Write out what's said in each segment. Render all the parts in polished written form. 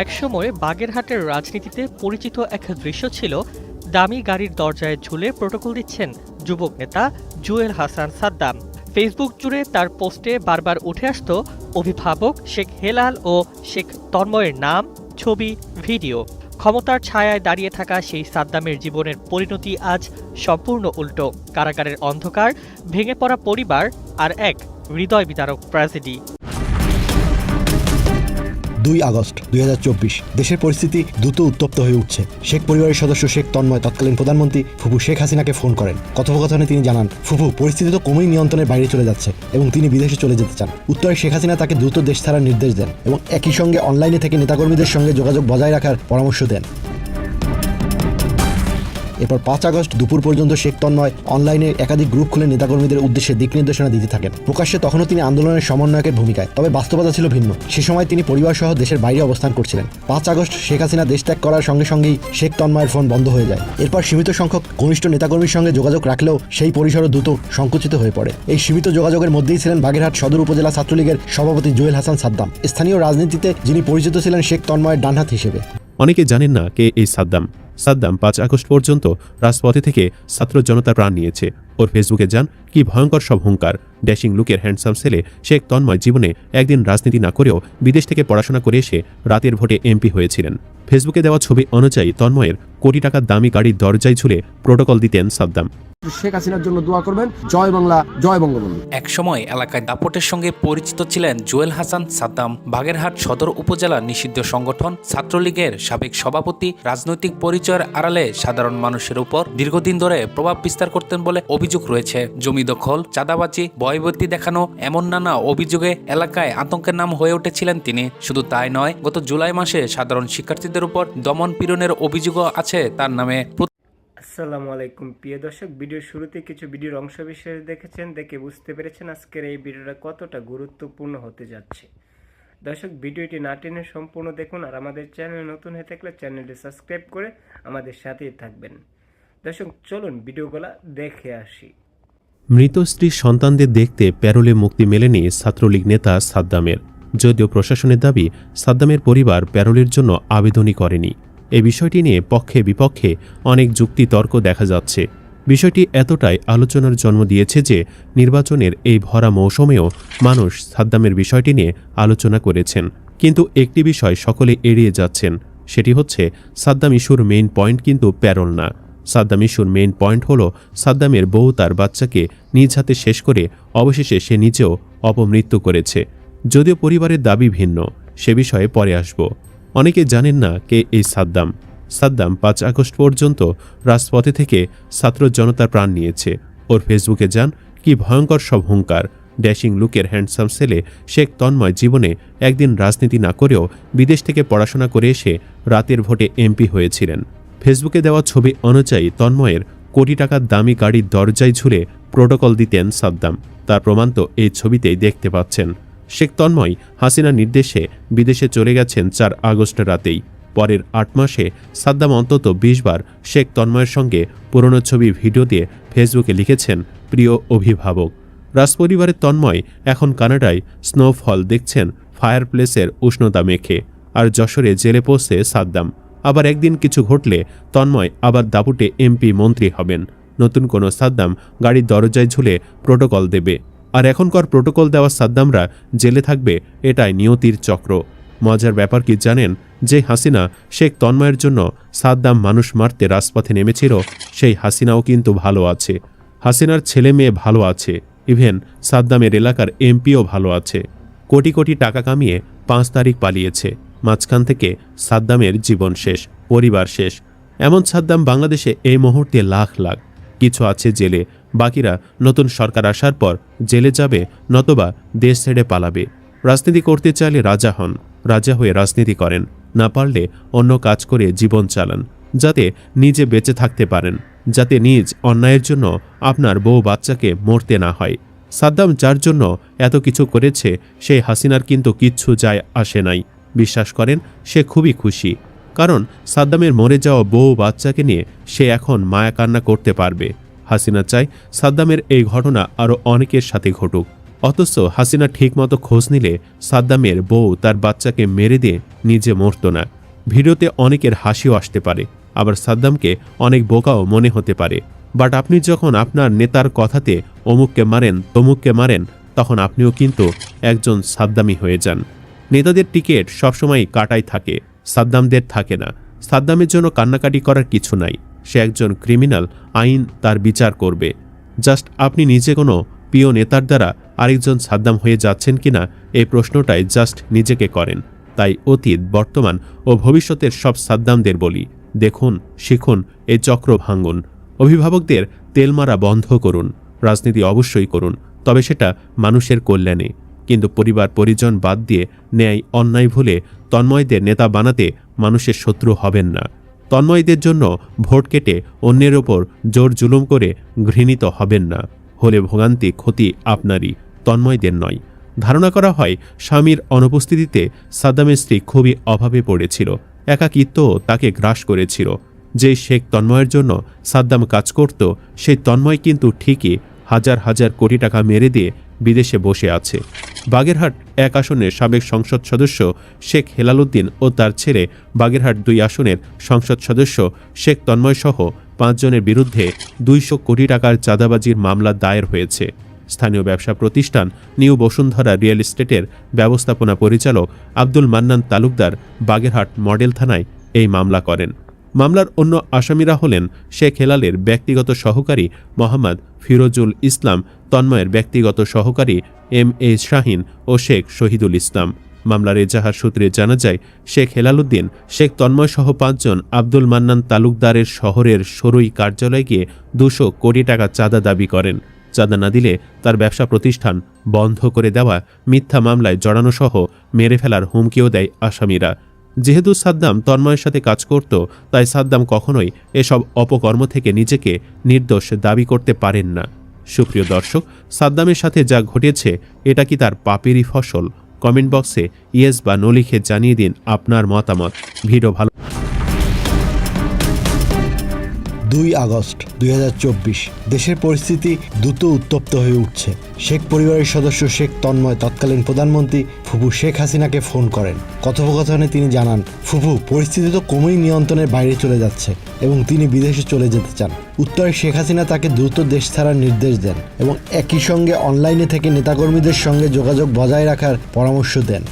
একসময় বাগেরহাটের রাজনীতিতে পরিচিত এক দৃশ্য ছিল দামি গাড়ির দরজায় ঝুলে প্রটোকল দিচ্ছেন যুবক নেতা জুয়েল হাসান সাদ্দাম। ফেসবুক জুড়ে তার পোস্টে বারবার উঠে আসত অভিভাবক শেখ হেলাল ও শেখ তন্ময়ের নাম, ছবি, ভিডিও। ক্ষমতার ছায়ায় দাঁড়িয়ে থাকা সেই সাদ্দামের জীবনের পরিণতি আজ সম্পূর্ণ উল্টো। কারাগারের অন্ধকার, ভেঙে পড়া পরিবার আর এক হৃদয় বিদারক ট্র্যাজেডি। 2 আগস্ট 2024 দেশের পরিস্থিতি দ্রুত উত্তপ্ত হয়ে উঠছে। শেখ পরিবারের সদস্য শেখ তন্ময় তৎকালীন প্রধানমন্ত্রী ফুফু শেখ হাসিনাকে ফোন করেন। কথোপকথনে তিনি জানান, ফুফু, পরিস্থিতি তো ক্রমেই নিয়ন্ত্রণের বাইরে চলে যাচ্ছে এবং তিনি বিদেশে চলে যেতে চান। উত্তরে শেখ হাসিনা তাকে দ্রুত দেশ ছাড়ার নির্দেশ দেন এবং একই সঙ্গে অনলাইনে থেকে নেতাকর্মীদের সঙ্গে যোগাযোগ বজায় রাখার পরামর্শ দেন। এরপর 5 আগস্ট দুপুর পর্যন্ত শেখ তন্ময় অনলাইনে একাধিক গ্রুপ খুলে নেতাকর্মীদের উদ্দেশ্যে দিক নির্দেশনা দিতে থাকেন। প্রকাশ্যে তখনও তিনি আন্দোলনের সমন্বয়কের ভূমিকায়, তবে বাস্তবতা ছিল ভিন্ন। সে সময় তিনি পরিবার সহ দেশের বাইরে অবস্থান করছিলেন। 5 আগস্ট শেখ হাসিনা দেশ ত্যাগ করার সঙ্গে সঙ্গেই শেখ তন্ময়ের ফোন বন্ধ হয়ে যায়। এরপর সীমিত সংখ্যক ঘনিষ্ঠ নেতাকর্মীর সঙ্গে যোগাযোগ রাখলেও সেই পরিসরও দ্রুত সংকুচিত হয়ে পড়ে। এই সীমিত যোগাযোগের মধ্যেই ছিলেন বাগেরহাট সদর উপজেলা ছাত্রলীগের সভাপতি জুয়েল হাসান সাদ্দাম, স্থানীয় রাজনীতিতে যিনি পরিচিত ছিলেন শেখ তন্ময়ের ডানহাত হিসেবে। অনেকে জানেন না কে এই সাদ্দাম। 5 আগস্ট পর্যন্ত রাজপথে থেকে ছাত্র জনতার প্রাণ নিয়েছে। ওর ফেসবুকে যান, কি ভয়ঙ্কর সব হুঙ্কার। ড্যাশিং লুকের হ্যান্ডসাম ছেলে শেখ তন্ময় জীবনে একদিন রাজনীতি না করেও বিদেশ থেকে পড়াশোনা করে এসে রাতের ভোটে এমপি হয়েছিলেন। ফেসবুকে দেওয়া ছবি অনুযায়ী তন্ময়ের কোটি টাকার দামি গাড়ির দরজায় ঝুলে প্রোটোকল দিতেন সাদ্দাম। শেখ হাসিনার জন্য দোয়া করবেন, জয় বাংলা, জয় বঙ্গবন্ধু। একসময় এলাকায় দাপটের সঙ্গে পরিচিত ছিলেন জুয়েল হাসান সাদ্দাম। বাগেরহাট সদর উপজেলা নিষিদ্ধ সংগঠন ছাত্রলীগের সাবেক সভাপতি। রাজনৈতিক পরিচয়ের আড়ালে সাধারণ মানুষের উপর দীর্ঘদিন ধরে প্রভাব বিস্তার করতেন বলে অভিযোগ রয়েছে। জমি দখল, চাঁদাবাজি, ভয়ভীতি দেখানো, এমন নানা অভিযোগে এলাকায় আতঙ্কের নাম হয়ে উঠেছিলেন তিনি। শুধু তাই নয়, গত জুলাই মাসে সাধারণ শিক্ষার্থীদের উপর দমন পীড়নের অভিযোগও আছে তার নামে। আসসালামু আলাইকুম প্রিয় দর্শক, ভিডিওর শুরুতে কিছু ভিডিওর অংশ বিশেষ দেখেছেন, দেখে বুঝতে পেরেছেন আজকের এই ভিডিওটা কতটা গুরুত্বপূর্ণ হতে যাচ্ছে। দর্শক, ভিডিওটি না টেনে সম্পূর্ণ দেখুন, আর আমাদের চ্যানেলে নতুন হয়ে থাকলে চ্যানেলটি সাবস্ক্রাইব করে আমাদের সাথেই থাকবেন। দর্শক, চলুন ভিডিওগুলো দেখে আসি। মৃত স্ত্রীর সন্তানদের দেখতে প্যারোলে মুক্তি মেলেনি ছাত্রলীগ নেতা সাদ্দামের। যদিও প্রশাসনের দাবি, সাদ্দামের পরিবার প্যারোলের জন্য আবেদনই করেনি। এই বিষয়টি নিয়ে পক্ষে বিপক্ষে অনেক যুক্তি তর্ক দেখা যাচ্ছে। বিষয়টি এতটাই আলোচনার জন্ম দিয়েছে যে নির্বাচনের এই ভরা মৌসুমেও মানুষ সাদ্দামের বিষয়টি নিয়ে আলোচনা করেছেন। কিন্তু একটি বিষয় সকলে এড়িয়ে যাচ্ছেন, সেটি হচ্ছে সাদ্দাম ইস্যুর মেইন পয়েন্ট কিন্তু প্যারোল না। সাদ্দাম ইস্যুর মেইন পয়েন্ট হল সাদ্দামের বউ তার বাচ্চাকে নিজ হাতে শেষ করে অবশেষে সে নিজেও অপমৃত্যু করেছে। যদিও পরিবারের দাবি ভিন্ন, সে বিষয়ে পরে আসব। অনেকে জানেন না কে এই সাদ্দাম। 5 আগস্ট পর্যন্ত রাজপথে থেকে ছাত্র জনতার প্রাণ নিয়েছে। ওর ফেসবুকে যান, কি ভয়ঙ্কর সব হুঙ্কার। ড্যাশিং লুকের হ্যান্ডসাম ছেলে শেখ তন্ময় জীবনে একদিন রাজনীতি না করেও বিদেশ থেকে পড়াশোনা করে এসে রাতের ভোটে এমপি হয়েছিলেন। ফেসবুকে দেওয়া ছবি অনুযায়ী তন্ময়ের কোটি টাকার দামি গাড়ির দরজায় ঝুলে প্রোটোকল দিতেন সাদ্দাম। তার প্রমাণ তো এই ছবিতেই দেখতে পাচ্ছেন। শেখ তন্ময় হাসিনার নির্দেশে বিদেশে চলে গেছেন 4 আগস্ট রাতেই। পরের 8 মাসে সাদ্দাম অন্তত 20 বার শেখ তন্ময়ের সঙ্গে পুরনো ছবি, ভিডিও দিয়ে ফেসবুকে লিখেছেন, প্রিয় অভিভাবক। রাজপরিবারের তন্ময় এখন কানাডায় স্নোফল দেখছেন ফায়ার প্লেসের উষ্ণতা মেখে। আর যশোরে জেলে পৌঁছে সাদ্দাম। আবার একদিন কিছু ঘটলে তন্ময় আবার দাপুটে এমপি, মন্ত্রী হবেন। নতুন কোনো সাদ্দাম গাড়ির দরজায় ঝুলে প্রোটোকল দেবে। আর এখনকার প্রোটোকল দেওয়া সাদ্দামরা জেলে থাকবে, এটাই নিয়তির চক্র। মজার ব্যাপার কি জানেন, যে হাসিনা শেখ তন্ময়ের জন্য সাদ্দাম মানুষ মারতে রাজপথে নেমেছিল, সেই হাসিনাও কিন্তু ভালো আছে। হাসিনার ছেলে মেয়ে ভালো আছে, ইভেন সাদ্দামের এলাকার এমপিও ভালো আছে। কোটি কোটি টাকা কামিয়ে 5 তারিখ পালিয়েছে। মাঝখান থেকে সাদ্দামের জীবন শেষ, পরিবার শেষ। এমন সাদ্দাম বাংলাদেশে এই মুহূর্তে লাখ লাখ। কিছু আছে জেলে, বাকিরা নতুন সরকার আসার পর জেলে যাবে, নতবা দেশ ছেড়ে পালাবে। রাজনীতি করতে চাইলে রাজা হন, রাজা হয়ে রাজনীতি করেন। না পারলে অন্য কাজ করে জীবন চালান, যাতে নিজে বেঁচে থাকতে পারেন, যাতে নিজ অন্যায়ের জন্য আপনার বউ বাচ্চাকে মরতে না হয়। সাদ্দাম যার জন্য এত কিছু করেছে, সেই হাসিনার কিন্তু কিচ্ছু যায় আসে নাই। বিশ্বাস করেন, সে খুবই খুশি, কারণ সাদ্দামের মরে যাওয়া বউ বাচ্চাকে নিয়ে সে এখন মায়া কান্না করতে পারবে। হাসিনা চায় সাদ্দামের এই ঘটনা আরও অনেকের সাথে ঘটুক, অথচ হাসিনা ঠিকমতো খোঁজ নিলে সাদ্দামের বউ তার বাচ্চাকে মেরে দিয়ে নিজে মরত না। ভিডিওতে অনেকের হাসিও আসতে পারে, আবার সাদ্দামকে অনেক বোকাও মনে হতে পারে। বাট আপনি যখন আপনার নেতার কথাতে অমুককে মারেন তমুককে মারেন, তখন আপনিও কিন্তু একজন সাদ্দামি হয়ে যান। নেতাদের টিকিট সবসময় কাটাই থাকে, সাদ্দামদের থাকে না। সাদ্দামের জন্য কান্নাকাটি করার কিছু নাই, সে একজন ক্রিমিনাল, আইন তার বিচার করবে। জাস্ট আপনি নিজে কোনো প্রিয় নেতার দ্বারা আরেকজন সাদ্দাম হয়ে যাচ্ছেন কিনা এই প্রশ্নটাই জাস্ট নিজেকে করেন। তাই অতীত, বর্তমান ও ভবিষ্যতের সব সাদ্দামদের বলি, দেখুন, শিখুন, এই চক্র ভাঙুন। অভিভাবকদের তেল মারা বন্ধ করুন, রাজনীতি অবশ্যই করুন, তবে সেটা মানুষের কল্যাণে। কিন্তু পরিবার পরিজন বাদ দিয়ে ন্যায় অন্যায় ভুলে তন্ময়দের নেতা বানাতে মানুষের শত্রু হবেন না। তন্ময়দের জন্য ভোট কেটে অন্যের ওপর জোর জুলুম করে ঘৃণিত হবেন না। হলে ভোগান্তি ক্ষতি আপনারই, তন্ময়দের নয়। ধারণা করা হয় স্বামীর অনুপস্থিতিতে সাদ্দামের স্ত্রী খুবই অভাবে পড়েছিল, একাকিত্ব তাকে গ্রাস করেছিল। যে শেখ তন্ময়ের জন্য সাদ্দাম কাজ করত, সেই তন্ময় কিন্তু ঠিকই হাজার হাজার কোটি টাকা মেরে দিয়ে বিদেশে বসে আছে। বাগেরহাট 1 আসনের সাবেক সংসদ সদস্য শেখ হেলালুদ্দিন ও তার ছেলে বাগেরহাট 2 আসনের সংসদ সদস্য শেখ তন্ময় সহ 5 জনের বিরুদ্ধে 200 কোটি টাকার চাঁদাবাজির মামলা দায়ের হয়েছে। স্থানীয় ব্যবসা প্রতিষ্ঠান নিউ বসুন্ধরা রিয়েল এস্টেটের ব্যবস্থাপনা পরিচালক আব্দুল মান্নান তালুকদার বাগেরহাট মডেল থানায় এই মামলা করেন। মামলার অন্য আসামিরা হলেন শেখ হেলালের ব্যক্তিগত সহকারী মোহাম্মদ ফিরোজুল ইসলাম, তন্ময়ের ব্যক্তিগত সহকারী MA শাহিন ও শেখ শহীদুল ইসলাম। মামলার এজাহার সূত্রে জানা যায়, শেখ হেলালুদ্দিন শেখ তন্ময় সহ 5 জন আব্দুল মান্নান তালুকদারের শহরের সরুই কার্যালয়ে গিয়ে 200 কোটি টাকা চাঁদা দাবি করেন। চাঁদা না দিলে তার ব্যবসা প্রতিষ্ঠান বন্ধ করে দেওয়া, মিথ্যা মামলায় জড়ানো সহ মেরে ফেলার হুমকিও দেয় আসামিরা। যেহেতু সাদ্দাম তন্ময়ের সাথে কাজ করত, তাই সাদ্দাম কখনোই এসব অপকর্ম থেকে নিজেকে নির্দোষ দাবি করতে পারেন না। সুপ্রিয় দর্শক, সাদ্দামের সাথে যা ঘটেছে, এটা কি তার পাপেরই ফসল? কমেন্ট বক্সে ইয়েস বা নো লিখে জানিয়ে দিন আপনার মতামত। ভিডিও ভালো। 2 আগস্ট 2024 দেশের পরিস্থিতি দ্রুত উত্তপ্ত হয়ে উঠছে। শেখ পরিবারের সদস্য শেখ তন্ময় তৎকালীন প্রধানমন্ত্রী ফুফু শেখ হাসিনাকে ফোন করেন। কথোপকথনে তিনি জানান, ফুফু, পরিস্থিতি তো ক্রমেই নিয়ন্ত্রণের বাইরে চলে যাচ্ছে এবং তিনি বিদেশে চলে যেতে চান। উত্তরে শেখ হাসিনা তাকে দ্রুত দেশ ছাড়ার নির্দেশ দেন এবং একই সঙ্গে অনলাইনে থেকে নেতাকর্মীদের সঙ্গে যোগাযোগ বজায় রাখার পরামর্শ দেন।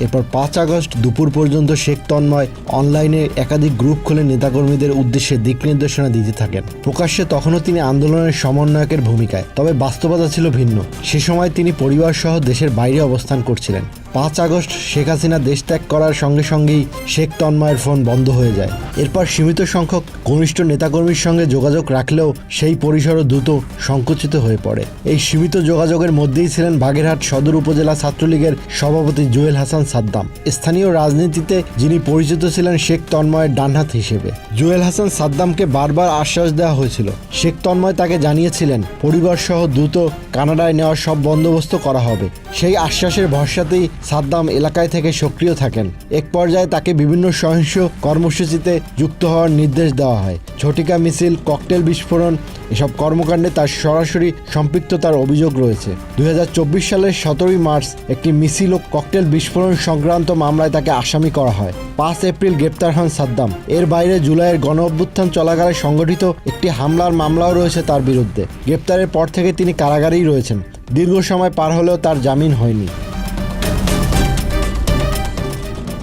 এরপর 5 আগস্ট দুপুর পর্যন্ত শেখ তন্ময় অনলাইনে একাধিক গ্রুপ খুলে নেতাকর্মীদের উদ্দেশ্যে দিক নির্দেশনা দিতে থাকেন। প্রকাশ্যে তখনও তিনি আন্দোলনের সমন্বয়কের ভূমিকায়, তবে বাস্তবতা ছিল ভিন্ন। সে সময় তিনি পরিবারসহ দেশের বাইরে অবস্থান করছিলেন। 5 আগস্ট শেখ হাসিনা দেশ ত্যাগ করার সঙ্গে সঙ্গেই শেখ তন্ময়ের ফোন বন্ধ হয়ে যায়। এরপর সীমিত সংখ্যক ঘনিষ্ঠ নেতাকর্মীর সঙ্গে যোগাযোগ রাখলেও সেই পরিসরও দ্রুত সংকুচিত হয়ে পড়ে। এই সীমিত যোগাযোগের মধ্যেই ছিলেন বাগেরহাট সদর উপজেলা ছাত্রলীগের সভাপতি জুয়েল হাসান সাদ্দাম। স্থানীয় রাজনীতিতে যিনি পরিচিত ছিলেন শেখ তন্ময়ের ডানহাত হিসেবে। জুয়েল হাসান সাদ্দামকে বারবার আশ্বাস দেওয়া হয়েছিল। শেখ তন্ময় তাকে জানিয়েছিলেন পরিবারসহ দ্রুত কানাডায় নেওয়ার সব বন্দোবস্ত করা হবে। সেই আশ্বাসের ভরসাতেই সাদ্দাম এলাকায় থেকে সক্রিয় থাকেন। এক পর্যায়ে তাকে বিভিন্ন সহিংস কর্মসূচিতে যুক্ত হওয়ার নির্দেশ দেওয়া হয়। ঝটিকা মিছিল, ককটেল বিস্ফোরণ, এসব কর্মকাণ্ডে তার সরাসরি সম্পৃক্ততার অভিযোগ রয়েছে। 2024 সালের 17 মার্চ একটি মিছিল ও ককটেল বিস্ফোরণ সংক্রান্ত মামলায় তাকে আসামি করা হয়। 5 এপ্রিল গ্রেপ্তার হন সাদ্দাম। এর বাইরে জুলাইয়ের গণ অভ্যুত্থান চলাকালে সংগঠিত একটি হামলার মামলাও রয়েছে তার বিরুদ্ধে। গ্রেপ্তারের পর থেকে তিনি কারাগারেই রয়েছেন। দীর্ঘ সময় পার হলেও তার জামিন হয়নি।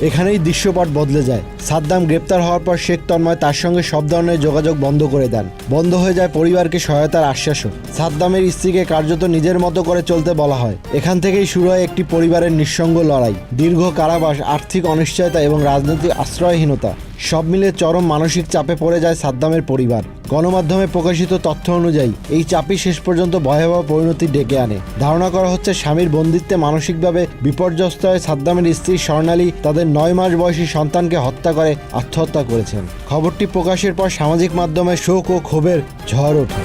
এখানেই দৃশ্যপট বদলে যায়। সাদ্দাম গ্রেপ্তার হওয়ার পর শেখ তন্ময় তার সঙ্গে সব ধরনের যোগাযোগ বন্ধ করে দেন। বন্ধ হয়ে যায় পরিবারকে সহায়তার আশ্বাসও। সাদ্দামের স্ত্রীকে কার্যত নিজের মতো করে চলতে বলা হয়। এখান থেকেই শুরু হয় একটি পরিবারের নিঃসঙ্গ লড়াই। দীর্ঘ কারাবাস, আর্থিক অনিশ্চয়তা এবং রাজনৈতিক আশ্রয়হীনতা সব মিলে চরম মানসিক চাপে পড়ে যায় সাদ্দামের পরিবার। গণমাধ্যমে প্রকাশিত তথ্য অনুযায়ী এই চাপই শেষ পর্যন্ত ভয়াবহ পরিণতি ডেকে আনে। ধারণা করা হচ্ছে স্বামীর বন্দিত্বে মানসিকভাবে বিপর্যস্ত হয়ে সাদ্দামের স্ত্রী স্বর্ণালী তাদের 9 মাস বয়সী সন্তানকে হত্যা করে আত্মহত্যা করেছেন। খবরটি প্রকাশের পর সামাজিক মাধ্যমে শোক ও ক্ষোভের ঝড় ওঠে।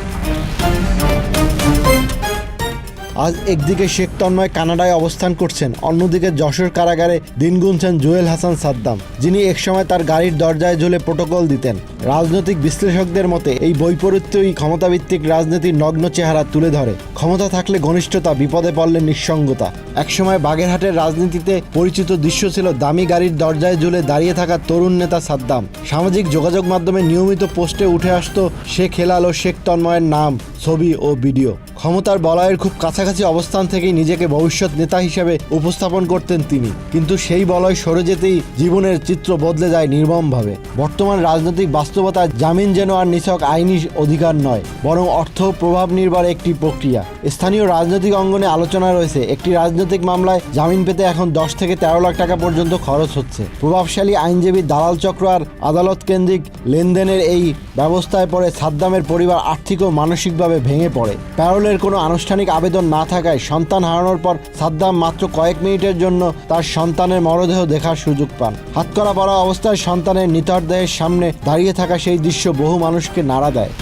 আজ একদিকে শেখ তন্ময় কানাডায় অবস্থান করছেন, অন্যদিকে যশোর কারাগারে দিন গুনছেন জুয়েল হাসান সাদ্দাম, যিনি একসময় তার গাড়ির দরজায় ঝুলে প্রোটোকল দিতেন। রাজনৈতিক বিশ্লেষকদের মতে এই বৈপরীত্যই ক্ষমতাভিত্তিক রাজনীতির নগ্ন চেহারা তুলে ধরে। ক্ষমতা থাকলে ঘনিষ্ঠতা, বিপদে পড়লে নিঃসঙ্গতা। একসময় বাগেরহাটের রাজনীতিতে পরিচিত দৃশ্য ছিল দামি গাড়ির দরজায় ঝুলে দাঁড়িয়ে থাকা তরুণ নেতা সাদ্দাম। সামাজিক যোগাযোগ মাধ্যমে নিয়মিত পোস্টে উঠে আসতো শেখ হেলাল ও শেখ তন্ময়ের নাম, ছবি ও ভিডিও। ক্ষমতার বলয়ের খুব কাছাকাছি অবস্থান থেকেই নিজেকে ভবিষ্যৎ নেতা হিসেবে উপস্থাপন করতেন তিনি, কিন্তু সেই বলয় সরে যেতেই জীবনের চিত্র বদলে যায় নির্মমভাবে। বর্তমান রাজনৈতিক বাস্তবতায় জামিন যেন আর নিছক আইনি অধিকার নয়, বরং অর্থ প্রভাব নির্ভর একটি প্রক্রিয়া। স্থানীয় রাজনৈতিক অঙ্গনে আলোচনা রয়েছে, একটি রাজনৈতিক মামলায় জামিন পেতে এখন 10 থেকে 13 লাখ টাকা পর্যন্ত খরচ হচ্ছে। প্রভাবশালী আইনজীবী, দালাল চক্র আর আদালত কেন্দ্রিক লেনদেনের এই ব্যবস্থায় পড়ে সাদ্দামের পরিবার আর্থিক ও মানসিকভাবে ভেঙে পড়ে। প্যারোলের কোনো আনুষ্ঠানিক আবেদন না থাকায় সন্তান হারানোর পর সাদ্দাম মাত্র কয়েক মিনিটের জন্য তার সন্তানের মরদেহ দেখার সুযোগ পান। হাতকড়া পরা অবস্থায় সন্তানের নিথর দেহের সামনে দাঁড়িয়ে থাকা সেই দৃশ্য বহু মানুষকে নাড়া দেয়।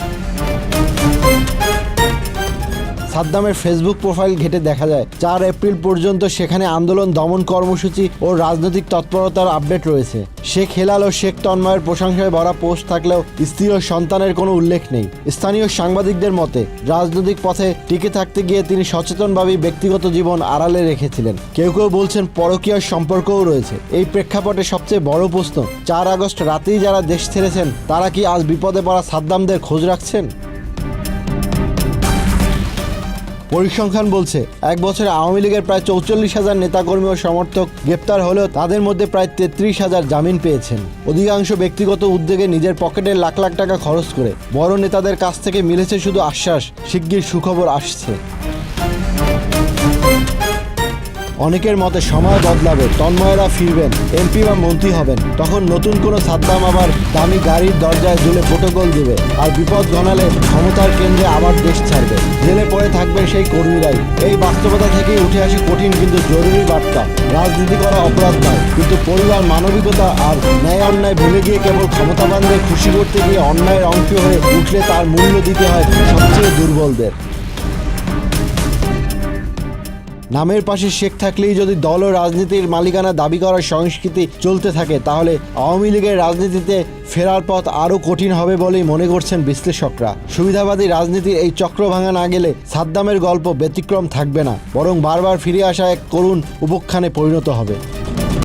সাদ্দামের ফেসবুক প্রোফাইল ঘেঁটে দেখা যায় 4 এপ্রিল পর্যন্ত সেখানে আন্দোলন দমন কর্মসূচি ও রাজনৈতিক তৎপরতার আপডেট রয়েছে। শেখ হেলাল ও শেখ তন্ময়ের প্রশংসায় ভরা পোস্ট থাকলেও স্ত্রী ও সন্তানের কোনো উল্লেখ নেই। স্থানীয় সাংবাদিকদের মতে রাজনৈতিক পথে টিকে থাকতে গিয়ে তিনি সচেতনভাবেই ব্যক্তিগত জীবন আড়ালে রেখেছিলেন। কেউ কেউ বলছেন পরকীয়ার সম্পর্কও রয়েছে। এই প্রেক্ষাপটে সবচেয়ে বড় প্রশ্ন, 4 আগস্ট রাতেই যারা দেশ ছেড়েছেন তারা কি আজ বিপদে পড়া সাদ্দামদের খোঁজ রাখছেন? পরিসংখ্যান বলছে 1 বছরে আওয়ামী লীগের প্রায় 44,000 নেতাকর্মী ও সমর্থক গ্রেপ্তার হলেও তাদের মধ্যে প্রায় 33,000 জামিন পেয়েছেন। অধিকাংশ ব্যক্তিগত উদ্যোগে নিজের পকেটের লাখ লাখ টাকা খরচ করে। বড় নেতাদের কাছ থেকে মিলেছে শুধু আশ্বাস, শিগগির সুখবর আসছে। অনেকের মতে সময় বদলাবে, তন্ময়েরা ফিরবেন, এমপি বা মন্ত্রী হবেন, তখন নতুন কোনো সাদ্দাম আবার দামি গাড়ির দরজায় ঝুলে প্রোটোকল দেবে, আর বিপদ ঘনালে ক্ষমতার কেন্দ্রে আবার দেশ ছাড়বে। জেলে পড়ে থাকবেন সেই কর্মীরাই। এই বাস্তবতা থেকেই উঠে আসে কঠিন কিন্তু জরুরি বার্তা। রাজনীতি করা অপরাধ নয়, কিন্তু পরিবার, মানবিকতা আর ন্যায় অন্যায় ভুলে গিয়ে কেবল ক্ষমতাবানদের খুশি করতে গিয়ে অন্যায়ের অংশ হয়ে উঠলে তার মূল্য দিতে হয় সবচেয়ে দুর্বলদের। নামের পাশে শেখ থাকলেই যদি দল ও রাজনীতির মালিকানা দাবি করার সংস্কৃতি চলতে থাকে, তাহলে আওয়ামী লীগের রাজনীতিতে ফেরার পথ আরও কঠিন হবে বলেই মনে করছেন বিশ্লেষকরা। সুবিধাবাদী রাজনীতির এই চক্র ভাঙা না গেলে সাদ্দামের গল্প ব্যতিক্রম থাকবে না, বরং বারবার ফিরে আসা এক করুণ উপাখ্যানে পরিণত হবে।